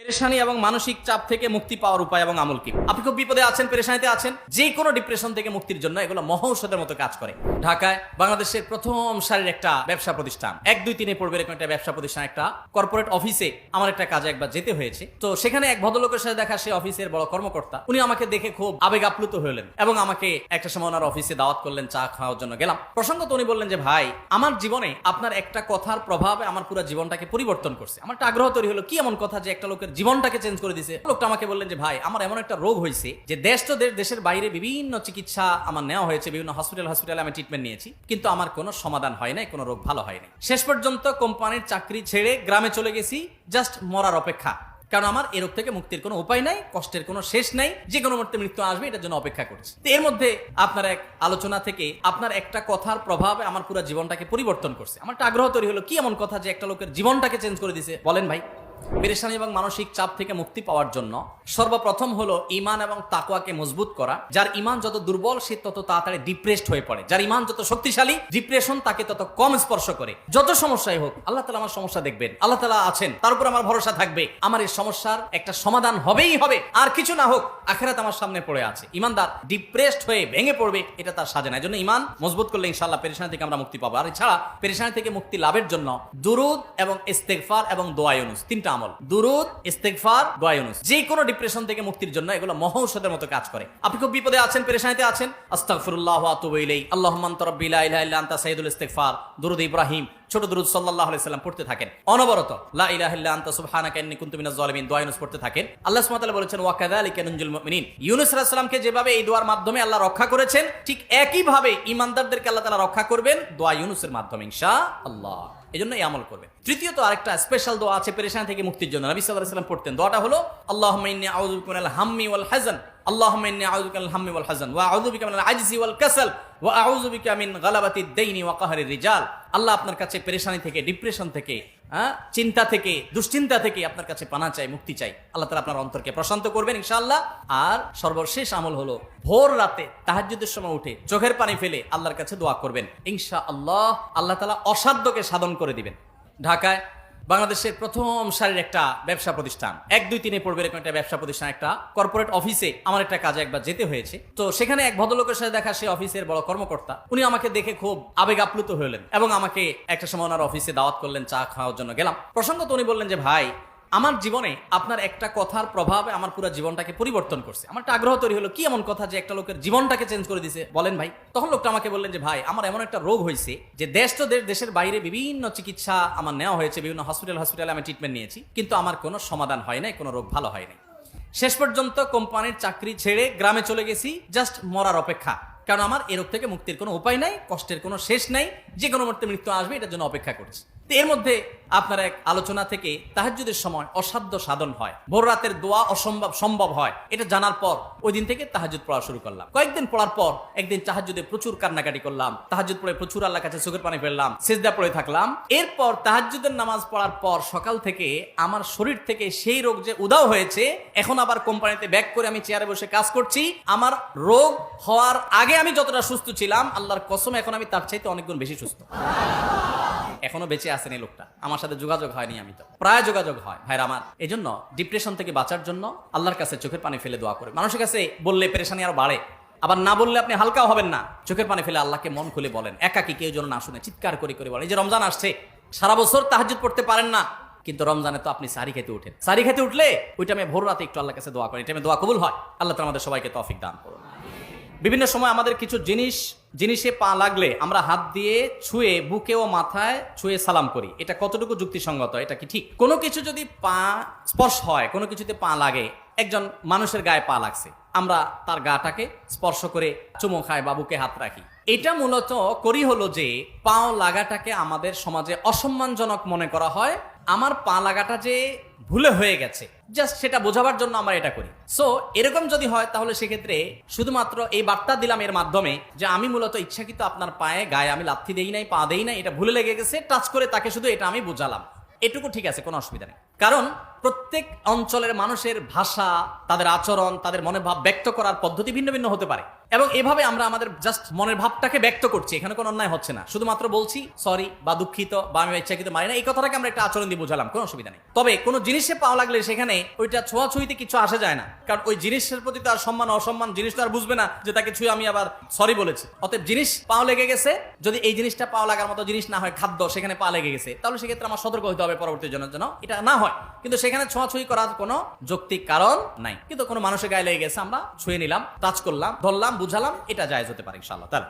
পেরেশানি এবং মানসিক চাপ থেকে মুক্তি পাওয়ার উপায় এবং আমল কি? আপনি খুব বিপদে আছেন, পেরেশানিতে আছেন, যে কোনো ডিপ্রেশন থেকে মুক্তির জন্য এগুলো মহৌষধের মতো কাজ করে। ঢাকায় বাংলাদেশের প্রথম সারির একটা ব্যবসা প্রতিষ্ঠান, 1, 2, 3 পড়বে এরকম একটা ব্যবসা প্রতিষ্ঠান, একটা কর্পোরেট অফিসে আমার একটা কাজে একবার যেতে হয়েছে। তো সেখানে এক ভদ্রলোকের সাথে দেখা, সে অফিসের বড় কর্মকর্তা। উনি আমাকে দেখে খুব আবেগ আপ্লুত হলেন এবং আমাকে একটা সময় ওনার অফিসে দাওয়াত করলেন, চা খাওয়ার জন্য গেলাম। প্রসঙ্গত উনি বললেন যে, ভাই, আমার জীবনে আপনার একটা কথার প্রভাবে আমার পুরো জীবনটাকে পরিবর্তন করছে। আমার একটা আগ্রহ তৈরি হলো, কি এমন কথা যে একটা লোকের জীবনটাকে চেঞ্জ করে দিয়েছে। লোকটা আমাকে বললেন যে, ভাই, আমার এমন একটা রোগ হয়েছে যে দেশের বাইরে বিভিন্ন চিকিৎসা আমার নেওয়া হয়েছে, বিভিন্ন হসপিটালে আমি ট্রিটমেন্ট নিয়েছি, কিন্তু আমার কোনো সমাধান হয় নাই, কোনো রোগ ভালো হয় নাই। শেষ পর্যন্ত কোম্পানির চাকরি ছেড়ে গ্রামে চলে গেছি, জাস্ট মরার অপেক্ষা। কারণ আমার এই রোগ থেকে মুক্তির কোনো উপায় নাই, কষ্টের কোনো শেষ নাই, যে কোনো মুহূর্তে মৃত্যু আসবে, এটার জন্য অপেক্ষা করছি। তো এর মধ্যে আপনার এক আলোচনা থেকে আপনার একটা কথার প্রভাবে আমার পুরো জীবনটাকে পরিবর্তন করছে। আমার একটা আগ্রহ তৈরি হলো, কি এমন কথা যে একটা লোকের জীবনটাকে চেঞ্জ করে দিয়েছে, বলেন ভাই। পেরেশানি এবং মানসিক চাপ থেকে মুক্তি পাওয়ার জন্য সর্বপ্রথম হলো ঈমান এবং তাকওয়াকে মজবুত করা। যার ঈমান যত দুর্বল, সে তত তাড়াতাড়ি ডিপ্রেসড হয়ে পড়ে। যার ঈমান যত শক্তিশালী, ডিপ্রেশন তাকে তত কম স্পর্শ করে। যত সমস্যাই হোক, আল্লাহ তাআলা আমার সমস্যা দেখবেন, আল্লাহ তাআলা আছেন, তার উপর আমার ভরসা থাকবে, আমার এই সমস্যার একটা সমাধান হবেই হবে, আর কিছু না হোক আখিরাত আমার সামনে পড়ে আছে। ঈমানদার ডিপ্রেসড হয়ে ভেঙে পড়বে, এটা তার সাজে না। এজন্য ঈমান মজবুত করলে ইনশাআল্লাহ পেরেশানি থেকে আমরা মুক্তি পাবো। আর এছাড়া পেরেশানি থেকে মুক্তি লাভের জন্য দুরুদ এবং ইস্তেগফার এবং দোয়া ইউনুস, তিনটা আমল, দুরুদ, ইস্তেগফার, দোয়া ইউনুস, যে কোনো ডিপ্রেশন থেকে মুক্তির জন্য এগুলো মহৌষধের মতো কাজ করে। আপনি খুব বিপদে আছেন, পেরেশানিতে আছেন, আস্তাগফিরুল্লাহ ওয়া আতুবু ইলাইহি, আল্লাহুম্মা আনতা রাব্বি লা ইলাহা ইল্লা আনতা সাইয়্যিদুল ইস্তিগফার, দুরুদ ইব্রাহিম, ছোট দুরুদ সাল্লাল্লাহু আলাইহি সাল্লাম পড়তে থাকেন অনবরত। লা ইলাহা ইল্লা আনতা সুবহানাকা ইন্নী কুনতু মিনাজ জালিমিন, দোয়া ইউনুস পড়তে থাকেন। আল্লাহ সুবহানাহু ওয়া তাআলা বলেছেন, ওয়া কাযালিকা নুনজিল মুমিনিন। ইউনুস আলাইহিস সালামকে যেভাবে এই দোয়ার মাধ্যমে আল্লাহ রক্ষা করেছেন, ঠিক একই ভাবে ঈমানদারদেরকে আল্লাহ তাআলা রক্ষা করবেন দোয়া ইউনুসের মাধ্যমে ইনশাআল্লাহ। এজন্য এই আমল করবেন। তৃতীয়ত আরেকটা স্পেশাল দোয়া আছে পেরেশানি থেকে মুক্তির জন্য, নবী সাল্লাল্লাহু আলাইহি ওয়াসাল্লাম পড়তেন। দোয়াটা হলো, আল্লাহুম্মা ইন্নী আউযু বিকা মিনাল হাম্মি ওয়াল হাযান, আল্লাহুম্মা ইন্নী আউযু বিকা মিনাল হাম্মি ওয়াল হাযান ওয়া আউযু বিকা মিনাল আজজি ওয়াল কাসাল ওয়া আউযু বিকা মিন গালাবাতিদ দাইনি ওয়া কাহরির রিজাল। আল্লাহ আপনার কাছে পেরেশানি থেকে, ডিপ্রেশন থেকে, চিন্তা থেকে, দুশ্চিন্তা থেকে আপনার কাছে পানা চাই, মুক্তি চাই। আল্লাহ তাআলা আপনার অন্তরকে প্রশান্ত করবেন ইনশাআল্লাহ। আর সর্বশেষ আমল হলো, ভোর রাতে তাহাজ্জুদের সময় উঠে চোখের পানি ফেলে আল্লাহর কাছে দোয়া করবেন ইনশাআল্লাহ। আল্লাহ তাআলা অসাধ্যকে সাধন করে দিবেন। ঢাকায় বাংলাদেশের প্রথম সারির একটা ব্যবসা প্রতিষ্ঠান, 1, 2, 3 পড়বে এরকম একটা ব্যবসা প্রতিষ্ঠান, একটা কর্পোরেট অফিসে আমার একটা কাজে একবার যেতে হয়েছে। তো সেখানে এক ভদ্রলোকের সাথে দেখা, সে অফিসের বড় কর্মকর্তা। উনি আমাকে দেখে খুব আবেগ আপ্লুত হলেন এবং আমাকে একটা সময় ওনার অফিসে দাওয়াত করলেন, চা খাওয়ার জন্য গেলাম। প্রসঙ্গত উনি বললেন যে, ভাই, আমার জীবনে আপনার একটা কথার প্রভাবে আমার পুরো জীবনটাকে পরিবর্তন করছে। আমার একটা আগ্রহ তৈরি হলো, কি এমন কথা যে একটা লোকের জীবনটাকে চেঞ্জ করে দিয়েছে, বলেন ভাই। তখন লোকটা আমাকে বললেন যে, ভাই, আমার এমন একটা রোগ হয়েছে যে দেশের বাইরে বিভিন্ন চিকিৎসা আমার নেওয়া হয়েছে, বিভিন্ন হসপিটালে আমি ট্রিটমেন্ট নিয়েছি, কিন্তু আমার কোনো সমাধান হয় নাই, কোনো রোগ ভালো হয় নাই। শেষ পর্যন্ত কোম্পানির চাকরি ছেড়ে গ্রামে চলে গেছি, জাস্ট মরার অপেক্ষা। কারণ আমার এই রোগ থেকে মুক্তির কোনো উপায় নাই, কষ্টের কোনো শেষ নাই, যে কোনো মুহূর্তে মৃত্যু আসবে, এটার জন্য অপেক্ষা করছি। তো এর মধ্যে আপনার এক আলোচনা থেকে তাহাজ্জুদের সময় অসাধ্য সাধন হয়, ভোর রাতের দোয়া অসম্ভব সম্ভব হয়, এটা জানার পর ওই দিন থেকে তাহাজ্জুদ পড়া শুরু করলাম। কয়েকদিন পড়ার পর একদিন তাহাজ্জুদে প্রচুর কান্নাকাটি করলাম, তাহাজ্জুদ পড়ে প্রচুর আল্লাহর কাছে চোখের পানি ফেললাম, সিজদা পড়ে থাকলাম। এরপর তাহাজ্জুদের নামাজ পড়ার পর সকাল থেকে আমার শরীর থেকে সেই রোগ যে উধাও হয়েছে, এখন আবার কোম্পানিতে ব্যাক করে আমি চেয়ারে বসে কাজ করছি। আমার রোগ হওয়ার আগে আমি যতটা সুস্থ ছিলাম, আল্লাহর কসম এখন আমি তার চাইতে অনেক গুণ বেশি সুস্থ। এখনো বেঁচে আছেন এই লোকটা, আমার সাথে যোগাযোগ হয়নি, আমি তো প্রায় যোগাযোগ হয় ভাইরা আমার। এই জন্য ডিপ্রেশন থেকে বাঁচার জন্য আল্লাহর কাছে চোখের পানি ফেলে দোয়া করে। মানুষের কাছে বললে পেরেশানি আরো বাড়ে, আবার না বললে আপনি হালকাও হবেন না। চোখের পানি ফেলে আল্লাহকে মন খুলে বলেন, একাকি কেউ যেন না শুনে, চিৎকার করে করে বলেন। এই যে রমজান আসছে, সারা বছর তাহাজ্জুদ পড়তে পারেন না, কিন্তু রমজানে তো আপনি সারি খেতে উঠেন। সারি খেতে উঠলে ওইটা আমি ভোর রাতে একটু আল্লাহর কাছে দোয়া করি, এটা আমি দোয়া কবুল হয়। আল্লাহ তাআলা আমাদের সবাইকে তৌফিক দান করুন। বিভিন্ন সময় আমাদের কিছু জিনিসে পা লাগলে আমরা হাত দিয়ে ছুঁয়ে, বুকে ও মাথায় ছুঁয়ে সালাম করি। এটা কতটুকু যুক্তিসঙ্গত? এটা কি ঠিক? কোনো কিছু যদি পা স্পর্শ হয়, কোনো কিছুতে পা লাগে, একজন মানুষের গায়ে পা লাগছে, আমরা তার গাটাকে স্পর্শ করে চুমো খাই বা বুকে হাত রাখি। এটা মূলত করি হলো যে, পাও লাগাটাকে আমাদের সমাজে অসম্মানজনক মনে করা হয়। আমার পা লাগাটা যে ভুলে হয়ে গেছে, জাস্ট সেটা বোঝাবার জন্য আমরা এটা করি। সো এরকম যদি হয়, তাহলে সেক্ষেত্রে শুধুমাত্র এই বার্তা দিলাম এর মাধ্যমে যে আমি মূলত ইচ্ছাকৃত আপনার গায়ে আমি লাথি দেই নাই, পা দেই নাই, এটা ভুলে লেগে গেছে, টাচ করে তাকে শুধু এটা আমি বোঝালাম, এটুকু ঠিক আছে, কোনো অসুবিধা নেই। কারণ প্রত্যেক অঞ্চলের মানুষের ভাষা, তাদের আচরণ, তাদের মনের ভাব ব্যক্ত করার পদ্ধতি ভিন্ন ভিন্ন হতে পারে, এবং এভাবে আমরা আমাদের জাস্ট মনের ভাবটাকে ব্যক্ত করছি, এখানে কোনো অন্যায় হচ্ছে না, শুধুমাত্র বলছি সরি বা দুঃখিত বা আমি ইচ্ছাকৃত মারি না, এই কথাটাকে আমরা একটা আচরণ দিয়ে বোঝালাম, কোনো অসুবিধা নেই। তবে কোনো জিনিসে পাওয়া লাগলে সেখানে ওইটা ছোঁয়াছুঁইতে কিছু আসে যায় না, কারণ ওই জিনিসের প্রতি তো আর সম্মান অসম্মান জিনিস তো আর বুঝবে না যে তাকে ছুঁয়ে আমি আবার সরি বলেছি। অতএব জিনিস পাও লেগে গেছে, যদি এই জিনিসটা পাওয়া লাগার মতো জিনিস না হয়, খাদ্য সেখানে পা লেগে গেছে, তাহলে সেক্ষেত্রে আমার সতর্ক হতে হবে পরবর্তী জনের জন্য এটা না হয়। কিন্তু সেখানে ছোঁয়াছুঁই করার কোনো যৌক্তিক কারণ নাই। কিন্তু কোনো মানুষের গায়ে লেগে গেছে, আমরা ছুঁয়ে নিলাম, টাচ করলাম, ধরলাম, বুঝালাম, এটা জায়েজ হতে পারে ইনশাআল্লাহ তাআলা।